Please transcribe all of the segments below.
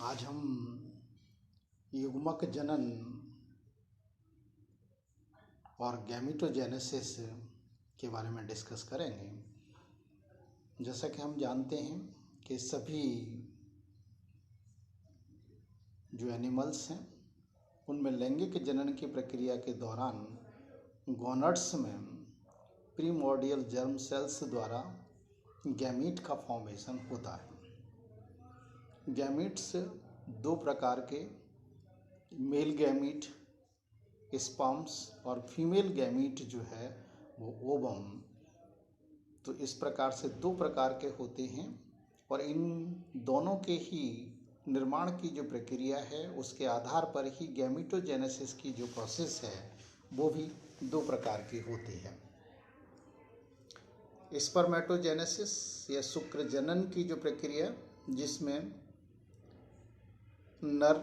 आज हम युग्मक जनन और गैमेटोजेनेसिस के बारे में डिस्कस करेंगे। जैसा कि हम जानते हैं कि सभी जो एनिमल्स हैं उनमें लैंगिक जनन की प्रक्रिया के दौरान गोनड्स में प्रीमोर्डियल जर्म सेल्स द्वारा गैमीट का फॉर्मेशन होता है। गैमीट्स दो प्रकार के, मेल गैमीट स्पर्म्स और फीमेल गैमीट जो है वो ओवम, तो इस प्रकार से दो प्रकार के होते हैं और इन दोनों के ही निर्माण की जो प्रक्रिया है उसके आधार पर ही गैमेटोजेनेसिस की जो प्रोसेस है वो भी दो प्रकार की होती है। स्पर्मेटोजेनेसिस या शुक्र जनन की जो प्रक्रिया, जिसमें नर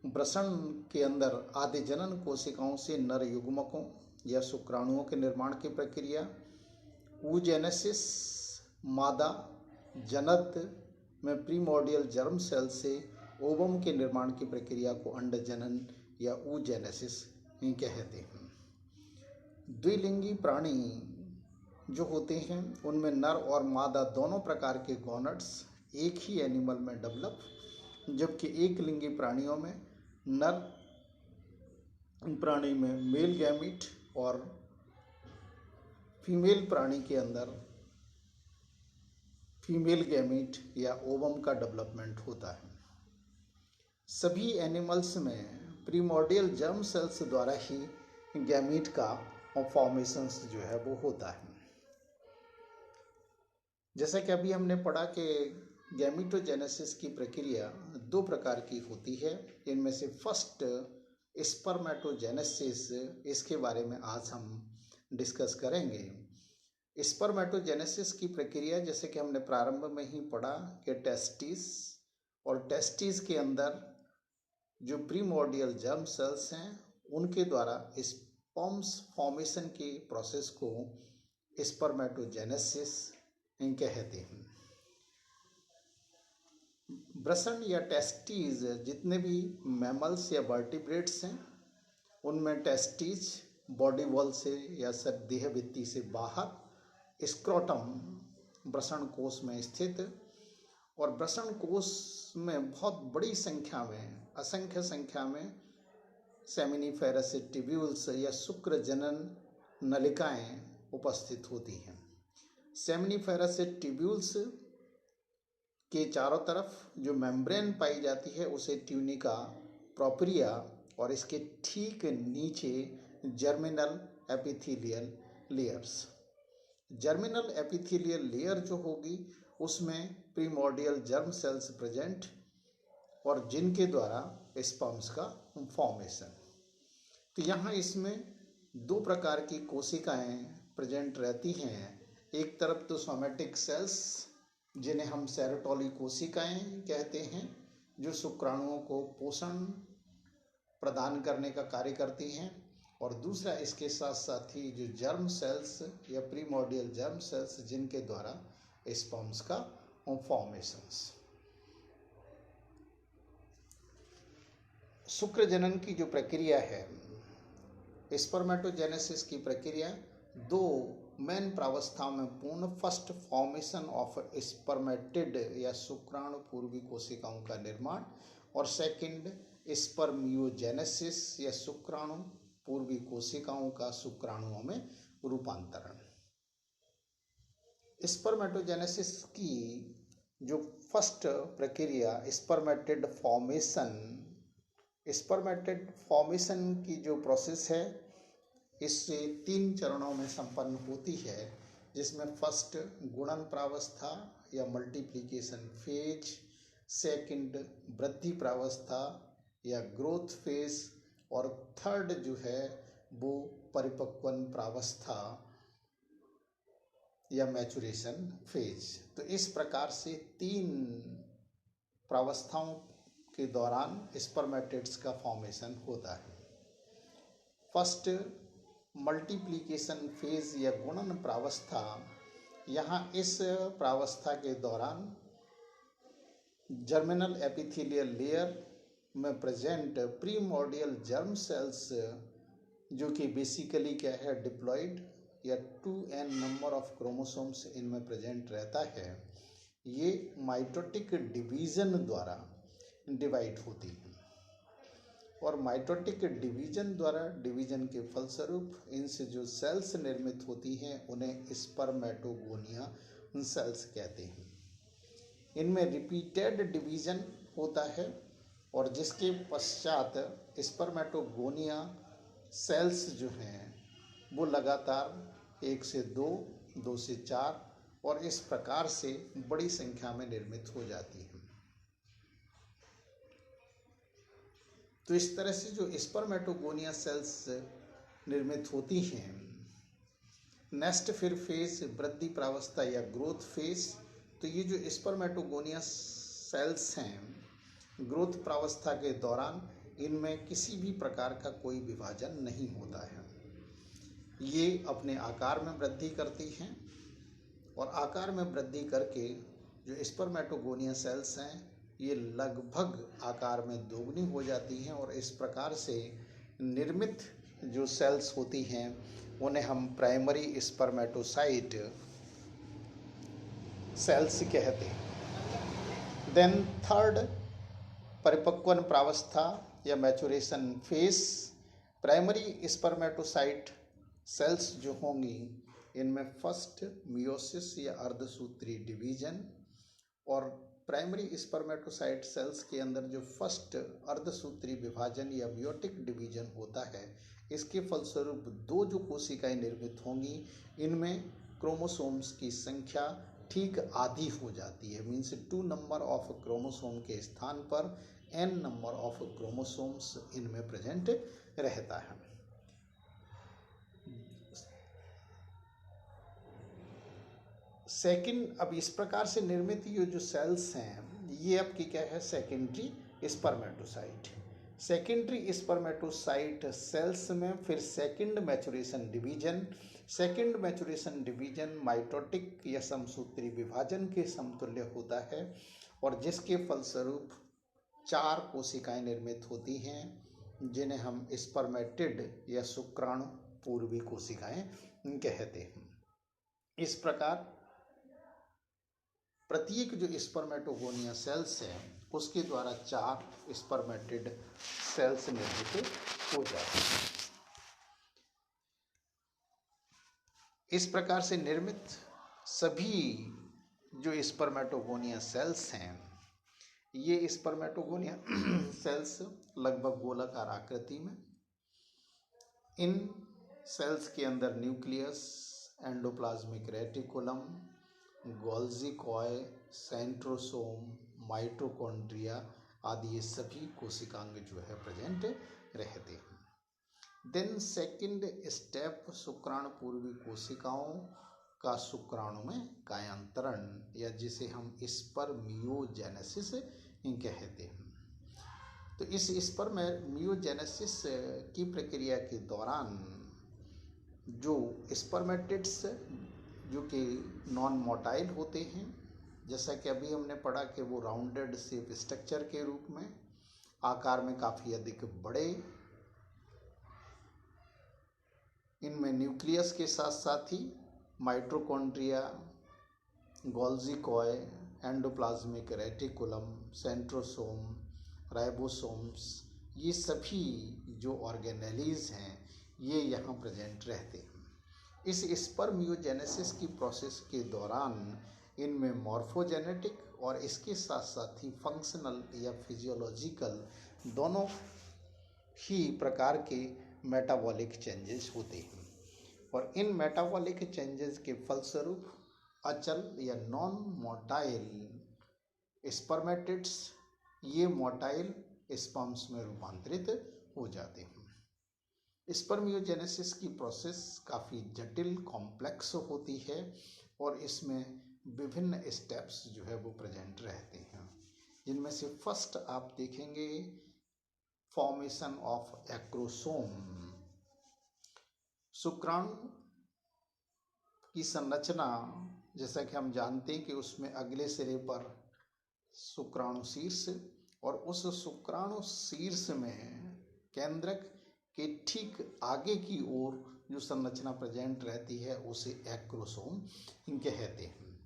वृषण के अंदर आदि जनन कोशिकाओं से नर युग्मकों या शुक्राणुओं के निर्माण की प्रक्रिया। oogenesis मादा जनत में प्रीमोर्डियल जर्म सेल से ओवम के निर्माण की प्रक्रिया को अंड जनन या oogenesis कहते हैं। द्विलिंगी प्राणी जो होते हैं उनमें नर और मादा दोनों प्रकार के गोनड्स एक ही एनिमल में डेवलप, जबकि एक लिंगी प्राणियों में नर प्राणी में मेल गैमीट और फीमेल प्राणी के अंदर फीमेल गैमीट या ओवम का डेवलपमेंट होता है। सभी एनिमल्स में प्रीमोर्डियल जर्म सेल्स द्वारा ही गैमीट का फॉर्मेशंस जो है वो होता है। जैसा कि अभी हमने पढ़ा कि गैमेटोजेनेसिस की प्रक्रिया दो प्रकार की होती है। इनमें से फर्स्ट स्पर्मेटोजेनेसिस, इसके बारे में आज हम डिस्कस करेंगे। स्पर्मेटोजेनेसिस की प्रक्रिया, जैसे कि हमने प्रारंभ में ही पढ़ा कि टेस्टिस और टेस्टिस के अंदर जो प्रीमोर्डियल जर्म सेल्स हैं उनके द्वारा स्पर्म्स फॉर्मेशन की प्रोसेस को स्पर्मेटोजेनेसिस कहते हैं। वृषण या टेस्टिस, जितने भी मैमल्स या वर्टिब्रेट्स हैं उनमें टेस्टिस बॉडी वॉल से या देह भित्ति से बाहर स्क्रोटम वृषण कोश में स्थित, और वृषण कोश में बहुत बड़ी संख्या में, असंख्य संख्या में सेमिनिफेरस ट्यूब्यूल्स या शुक्र जनन नलिकाएं उपस्थित होती हैं। सेमिनिफेरस ट्यूब्यूल्स के चारों तरफ जो मेम्ब्रेन पाई जाती है उसे ट्यूनिका प्रोप्रिया, और इसके ठीक नीचे germinal epithelial layers. Germinal epithelial layer जो होगी उसमें प्रीमोर्डियल जर्म सेल्स प्रेजेंट और जिनके द्वारा स्पर्म्स का फॉर्मेशन। तो यहाँ इसमें दो प्रकार की कोशिकाएं प्रेजेंट रहती हैं। एक तरफ तो सोमेटिक सेल्स जिन्हें हम सेरोटोली कोशिकाएं कहते हैं, जो शुक्राणुओं को पोषण प्रदान करने का कार्य करती हैं, और दूसरा इसके साथ साथ ही जो जर्म सेल्स या प्रीमोर्डियल जर्म सेल्स जिनके द्वारा स्पर्म्स का फॉर्मेशंस। शुक्र जनन की जो प्रक्रिया है, स्पर्मेटोजेनेसिस की प्रक्रिया दो मेन प्रावस्थाओं में पूर्ण। फर्स्ट, फॉर्मेशन ऑफ स्पर्मेटिड या शुक्राणु पूर्वी कोशिकाओं का निर्माण, और सेकंड स्पर्मियोजेनेसिस या शुक्राणु पूर्वी कोशिकाओं का शुक्राणुओं में रूपांतरण। स्पर्मेटोजेनेसिस की जो फर्स्ट प्रक्रिया स्पर्मेटिड फॉर्मेशन, स्पर्मेटिड फॉर्मेशन की जो प्रोसेस है इससे 3 चरणों में संपन्न होती है, जिसमें फर्स्ट गुणन प्रावस्था या मल्टीप्लिकेशन फेज, सेकंड वृद्धि प्रावस्था या ग्रोथ फेज, और थर्ड जो है वो परिपक्वन प्रावस्था या मैचुरेशन फेज। तो इस प्रकार से 3 प्रावस्थाओं के दौरान स्पर्मेटिड्स का फॉर्मेशन होता है। फर्स्ट मल्टीप्लिकेशन फेज या गुणन प्रावस्था, यहाँ इस प्रावस्था के दौरान जर्मिनल एपिथेलियल लेयर में प्रेजेंट प्रीमोर्डियल जर्म सेल्स, जो कि बेसिकली क्या है, डिप्लॉयड या 2n नंबर ऑफ क्रोमोसोम्स इनमें प्रेजेंट रहता है, ये माइटोटिक डिवीजन द्वारा डिवाइड होती है। और माइटोटिक डिवीजन द्वारा डिवीजन के फलस्वरूप इनसे जो सेल्स निर्मित होती हैं उन्हें स्पर्मेटोगोनिया सेल्स कहते हैं। इनमें रिपीटेड डिवीजन होता है और जिसके पश्चात स्पर्मेटोगोनिया सेल्स जो हैं वो लगातार 1 से 2, 2 से 4 और इस प्रकार से बड़ी संख्या में निर्मित हो जाती हैं। तो इस तरह से जो स्पर्मेटोगोनिया सेल्स निर्मित होती हैं, नेक्स्ट फिर फेज वृद्धि प्रावस्था या ग्रोथ फेज। तो ये जो स्पर्मेटोगोनिया सेल्स हैं, ग्रोथ प्रावस्था के दौरान इनमें किसी भी प्रकार का कोई विभाजन नहीं होता है। ये अपने आकार में वृद्धि करती हैं और आकार में वृद्धि करके जो स्पर्मेटोगोनिया सेल्स हैं ये लगभग आकार में दोगुनी हो जाती हैं और इस प्रकार से निर्मित जो सेल्स होती हैं उन्हें हम प्राइमरी स्पर्मेटोसाइट सेल्स कहते हैं। देन थर्ड, परिपक्वन प्रावस्था या maturation phase. Primary spermatocyte cells जो होंगी इनमें फर्स्ट मियोसिस या अर्धसूत्री डिवीजन, और प्राइमरी स्पर्मेटोसाइट सेल्स के अंदर जो फर्स्ट अर्धसूत्री विभाजन या मियोटिक डिवीजन होता है, इसके फलस्वरूप 2 जो कोशिकाएं निर्मित होंगी इनमें क्रोमोसोम्स की संख्या ठीक आधी हो जाती है। मीन्स 2 नंबर ऑफ क्रोमोसोम के स्थान पर n नंबर ऑफ क्रोमोसोम्स इनमें प्रेजेंट रहता है। सेकंड, अब इस प्रकार से निर्मित ये जो सेल्स हैं ये आपकी क्या है, secondary spermatocyte. Secondary spermatocyte cells में फिर second maturation division. Second maturation division mitotic या समसूत्री विभाजन के समतुल्य होता है और जिसके फलस्वरूप 4 कोशिकाएं निर्मित होती हैं जिन्हें हम स्पर्मेटिड या शुक्राणु पूर्वी कोशिकाएं कहते हैं। इस प्रकार प्रत्येक जो स्पर्मेटोगोनिया सेल्स है उसके द्वारा 4 स्पर्मेटिड सेल्स निर्मित हो जाते हैं। इस प्रकार से निर्मित सभी जो स्पर्मेटोगोनिया सेल्स हैं, ये स्पर्मेटोगोनिया सेल्स लगभग गोलाकार आकृति में, इन सेल्स के अंदर nucleus, endoplasmic reticulum, Golgi coy, centrosome, mitochondria आदि ये सभी कोशिकांग जो है प्रेजेंट रहते हैं। देन सेकंड स्टेप, शुक्राणु पूर्वी कोशिकाओं का शुक्राणु में कायांतरण या जिसे हम स्पर्मियोजेनेसिस कहते हैं। तो इस स्पर्मियोजेनेसिस की प्रक्रिया के दौरान जो स्पर्मेटिड्स जो कि नॉन मोटाइल होते हैं, जैसा कि अभी हमने पढ़ा कि वो राउंडेड शेप स्ट्रक्चर के रूप में आकार में काफ़ी अधिक बड़े, इनमें न्यूक्लियस के साथ साथ ही माइटोकॉन्ड्रिया, गोल्जी कॉय, एंडोप्लाज्मिक रेटिकुलम, सेंट्रोसोम, राइबोसोम्स, ये सभी जो ऑर्गेनेलीज हैं ये यहाँ प्रेजेंट रहते हैं। इस स्पर्मियोजेनेसिस की प्रोसेस के दौरान इनमें मॉर्फोजेनेटिक और इसके साथ साथ ही फंक्शनल या फिजियोलॉजिकल दोनों ही प्रकार के मेटाबॉलिक चेंजेस होते हैं और इन मेटाबॉलिक चेंजेस के फलस्वरूप अचल या नॉन मोटाइल स्पर्मेटिड्स ये मोटाइल स्पर्म्स में रूपांतरित हो जाते हैं। स्पर्मियोजेनेसिस की प्रोसेस काफ़ी जटिल कॉम्प्लेक्स होती है और इसमें विभिन्न स्टेप्स जो है वो प्रेजेंट रहते हैं, जिनमें से फर्स्ट आप देखेंगे फॉर्मेशन ऑफ एक्रोसोम। शुक्राणु की संरचना जैसा कि हम जानते हैं कि उसमें अगले सिरे पर शुक्राणु शीर्ष, और उस शुक्राणु शीर्ष में केंद्रक के ठीक आगे की ओर जो संरचना प्रेजेंट रहती है उसे एक्रोसोम कहते हैं।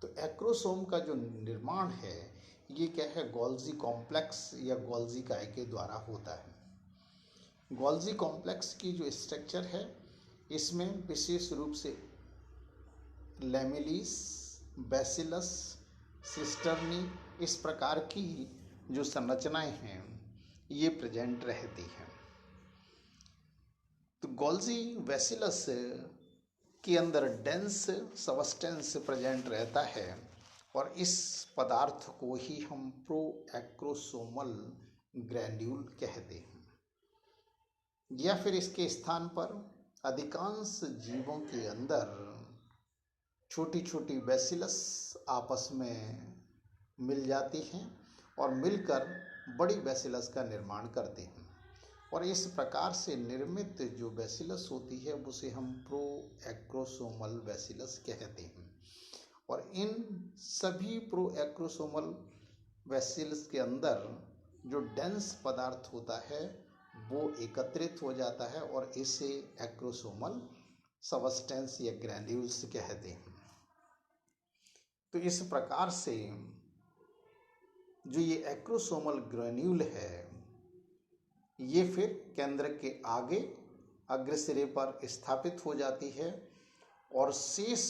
तो एक्रोसोम का जो निर्माण है ये क्या है, गोल्जी कॉम्प्लेक्स या गोल्जी काय के द्वारा होता है। गोल्जी कॉम्प्लेक्स की जो स्ट्रक्चर है इसमें विशेष रूप से लेमिलिस, बैसिलस, सिस्टर्नी, इस प्रकार की जो संरचनाएं हैं ये प्रेजेंट रहती हैं। तो गोल्जी बैसिलस के अंदर डेंस सबस्टेंस प्रेजेंट रहता है और इस पदार्थ को ही हम प्रोएक्रोसोमल ग्रैन्यूल कहते हैं। या फिर इसके स्थान पर अधिकांश जीवों के अंदर छोटी छोटी बैसिलस आपस में मिल जाती हैं और मिलकर बड़ी बैसिलस का निर्माण करते हैं, और इस प्रकार से निर्मित जो बैसिलस होती है उसे हम प्रोएक्रोसोमल बैसिलस कहते हैं। और इन सभी प्रोएक्रोसोमल बैसिलस के अंदर जो डेंस पदार्थ होता है वो एकत्रित हो जाता है और इसे एक्रोसोमल सबस्टेंस या ग्रैन्यूल्स कहते हैं। तो इस प्रकार से जो ये एक्रोसोमल ग्रैन्यूल है ये फिर केंद्र के आगे अग्रसिरे पर स्थापित हो जाती है और शेष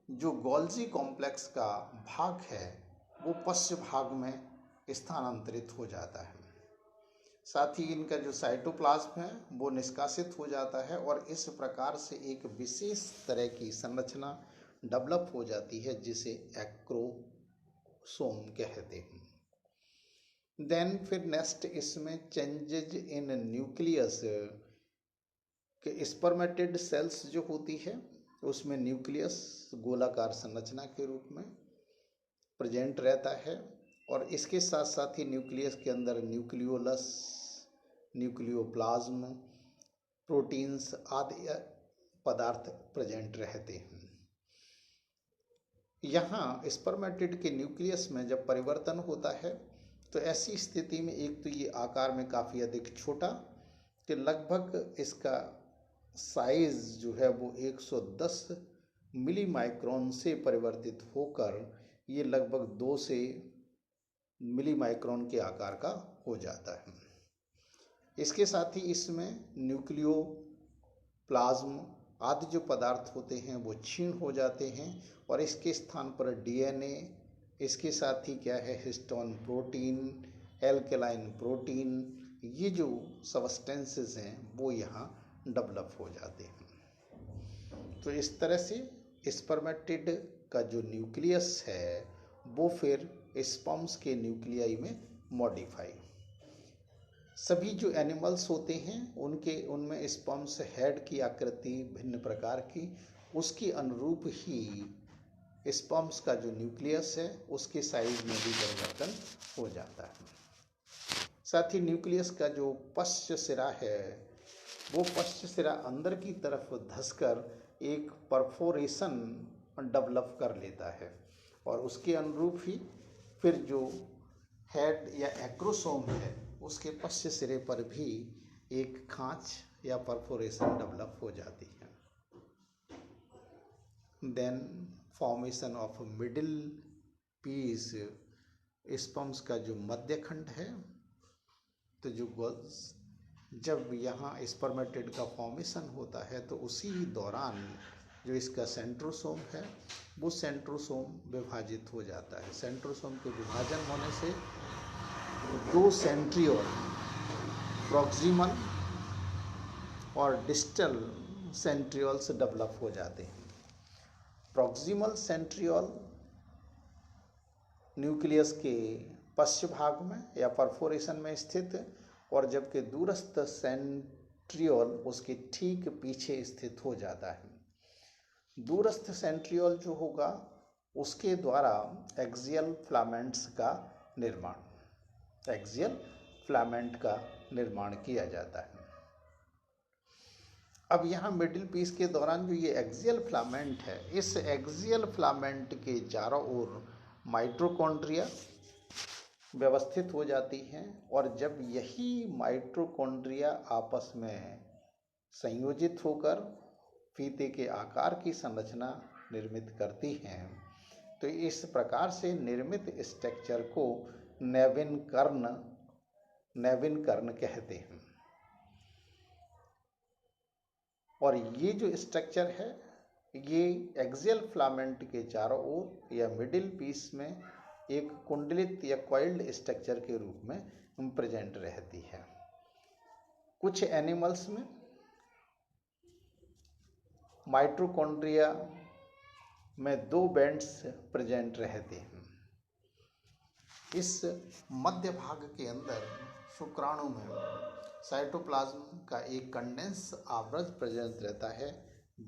जो गोल्जी कॉम्प्लेक्स का भाग है वो पश्च भाग में स्थानांतरित हो जाता है। साथ ही इनका जो साइटोप्लाज्म है वो निष्कासित हो जाता है और इस प्रकार से एक विशेष तरह की संरचना डेवलप हो जाती है जिसे एक्रोसोम कहते हैं। देन फिर नेक्स्ट इसमें चेंजेज इन न्यूक्लियस के स्पर्मेटेड सेल्स जो होती है उसमें न्यूक्लियस गोलाकार संरचना के रूप में प्रेजेंट रहता है और इसके साथ साथ ही न्यूक्लियस के अंदर न्यूक्लियोलस, न्यूक्लियोप्लाज्म, प्रोटीन्स आदि पदार्थ प्रेजेंट रहते हैं। यहाँ स्पर्मेटेड के न्यूक्लियस में जब परिवर्तन होता है तो ऐसी स्थिति में एक तो ये आकार में काफ़ी अधिक छोटा कि लगभग इसका साइज जो है वो 110 मिली माइक्रोन से परिवर्तित होकर ये लगभग 2 से मिली माइक्रोन के आकार का हो जाता है। इसके साथ ही इसमें न्यूक्लियोप्लाज्म आदि जो पदार्थ होते हैं वो क्षीण हो जाते हैं और इसके स्थान पर डीएनए, इसके साथ ही क्या है हिस्टोन प्रोटीन, एल्केलाइन प्रोटीन, ये जो सबस्टेंसेस हैं वो यहाँ डेवलप हो जाते हैं। तो इस तरह से स्पर्मेटिड का जो न्यूक्लियस है वो फिर स्पर्म्स के न्यूक्लियाई में मॉडिफाई। सभी जो एनिमल्स होते हैं उनमें स्पर्म्स हेड की आकृति भिन्न प्रकार की, उसके अनुरूप ही स्पर्म्स का जो न्यूक्लियस है उसके साइज में भी परिवर्तन हो जाता है। साथ ही न्यूक्लियस का जो पश्च सिरा है वो पश्च सिरा अंदर की तरफ धंसकर एक परफोरेशन डेवलप कर लेता है और उसके अनुरूप ही फिर जो हेड या एक्रोसोम है उसके पश्च सिरे पर भी एक खांच या परफोरेशन डेवलप हो जाती है। Then formation of middle piece, sperms का जो मध्य खंड है, तो जो जब यहाँ स्पर्मेटिड का फॉर्मेशन होता है तो उसी दौरान जो इसका सेंट्रोसोम है वो सेंट्रोसोम विभाजित हो जाता है। सेंट्रोसोम के विभाजन होने से 2 सेंट्रियोल, प्रॉक्सिमल और डिस्टल सेंट्रियोल्स डेवलप हो जाते हैं। प्रॉक्सिमल सेंट्रियोल न्यूक्लियस के पश्च भाग में या परफोरेशन में स्थित है और जबकि दूरस्थ सेंट्रियोल उसके ठीक पीछे स्थित हो जाता है। दूरस्थ सेंट्रियोल जो होगा उसके द्वारा एक्सियल फिलामेंट्स का निर्माण किया जाता है। अब यहाँ मिडिल पीस के दौरान जो ये एक्सियल फिलामेंट है, इस एक्सियल फिलामेंट के चारों ओर माइटोकॉन्ड्रिया व्यवस्थित हो जाती हैं और जब यही माइटोकॉन्ड्रिया आपस में संयोजित होकर फीते के आकार की संरचना निर्मित करती हैं तो इस प्रकार से निर्मित स्ट्रक्चर को नेविन कर्ण कहते हैं। और ये जो स्ट्रक्चर है ये एक्सियल फिलामेंट के चारों ओर या मिडिल पीस में एक कुंडलित या कॉइल्ड स्ट्रक्चर के रूप में प्रेजेंट रहती है। कुछ एनिमल्स में माइटोकॉन्ड्रिया में 2 बैंड्स प्रेजेंट रहते हैं। इस मध्य भाग के अंदर शुक्राणु में साइटोप्लाज्म का एक कंडेंस आवरण प्रेजेंट रहता है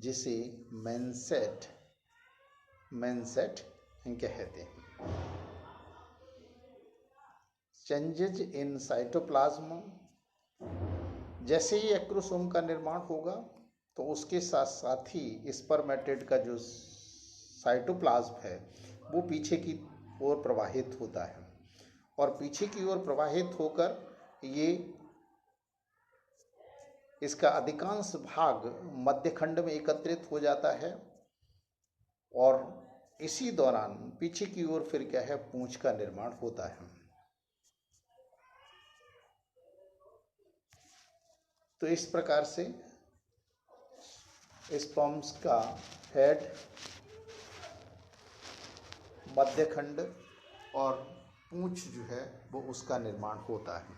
जिसे मेनसेट कहते हैं। चेंजेज इन साइटोप्लाज्म, जैसे ही एक्रोसोम का निर्माण होगा तो उसके साथ साथ ही स्पर्मेटेड का जो साइटोप्लाज्म है वो पीछे की ओर प्रवाहित होता है और पीछे की ओर प्रवाहित होकर ये इसका अधिकांश भाग मध्यखंड में एकत्रित हो जाता है और इसी दौरान पीछे की ओर फिर क्या है पूंछ का निर्माण होता है। तो इस प्रकार से स्पर्म्स का हेड, मध्यखंड और पूंछ जो है वो उसका निर्माण होता है।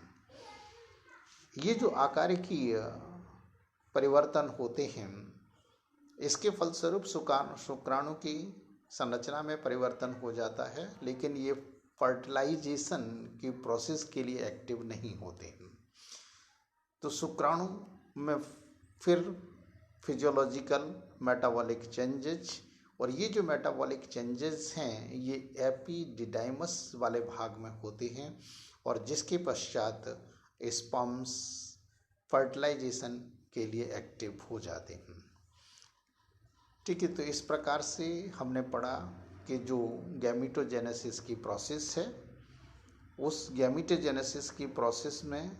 ये जो आकारिकीय परिवर्तन होते हैं इसके फलस्वरूप शुक्राणु की संरचना में परिवर्तन हो जाता है, लेकिन ये फर्टिलाइजेशन की प्रोसेस के लिए एक्टिव नहीं होते हैं। तो शुक्राणु में फिर फिजियोलॉजिकल मेटाबॉलिक चेंजेस, और ये जो मेटाबॉलिक चेंजेस हैं ये एपिडिडाइमस वाले भाग में होते हैं और जिसके पश्चात स्पर्म्स फर्टिलाइजेशन के लिए एक्टिव हो जाते हैं। ठीक है, तो इस प्रकार से हमने पढ़ा कि जो गैमीटोजेनेसिस की प्रोसेस है उस गैमीटोजेनेसिस की प्रोसेस में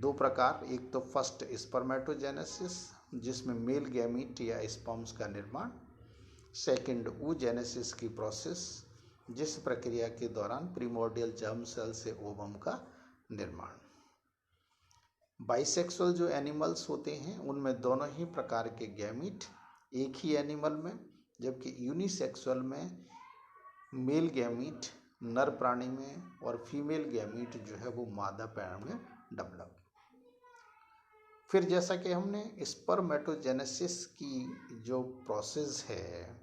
2 प्रकार, एक तो फर्स्ट स्पर्मेटोजेनेसिस जिसमें मेल गैमीट या स्पर्म्स का निर्माण, सेकंड oogenesis की प्रोसेस जिस प्रक्रिया के दौरान प्रीमोर्डियल जर्म सेल से ओवम का निर्माण। बाइसेक्सुअल जो एनिमल्स होते हैं उनमें दोनों ही प्रकार के गैमीट एक ही एनिमल में, जबकि यूनिसेक्सुअल में मेल गैमीट नर प्राणी में और फीमेल गैमीट जो है वो मादा प्राणी में डेवलप। फिर जैसा कि हमने स्पर्मेटोजेनेसिस की जो प्रोसेस है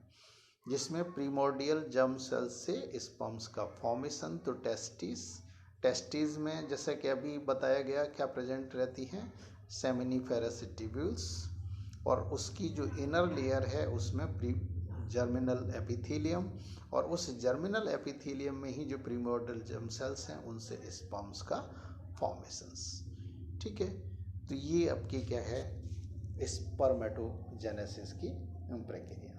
जिसमें प्रीमोर्डियल जर्म सेल से स्पर्म्स का फॉर्मेशन, तो टेस्टिस में जैसा कि अभी बताया गया क्या प्रेजेंट रहती हैं सेमिनिफेरस ट्यूब्यूल्स, और उसकी जो इनर लेयर है उसमें जर्मिनल एपिथेलियम, और उस जर्मिनल एपिथेलियम में ही जो प्रीमोर्डियल जर्म सेल्स हैं उनसे स्पर्म्स का फॉर्मेशंस। ठीक है, तो ये आपकी क्या है स्पर्मेटोजेनेसिस की प्रक्रिया।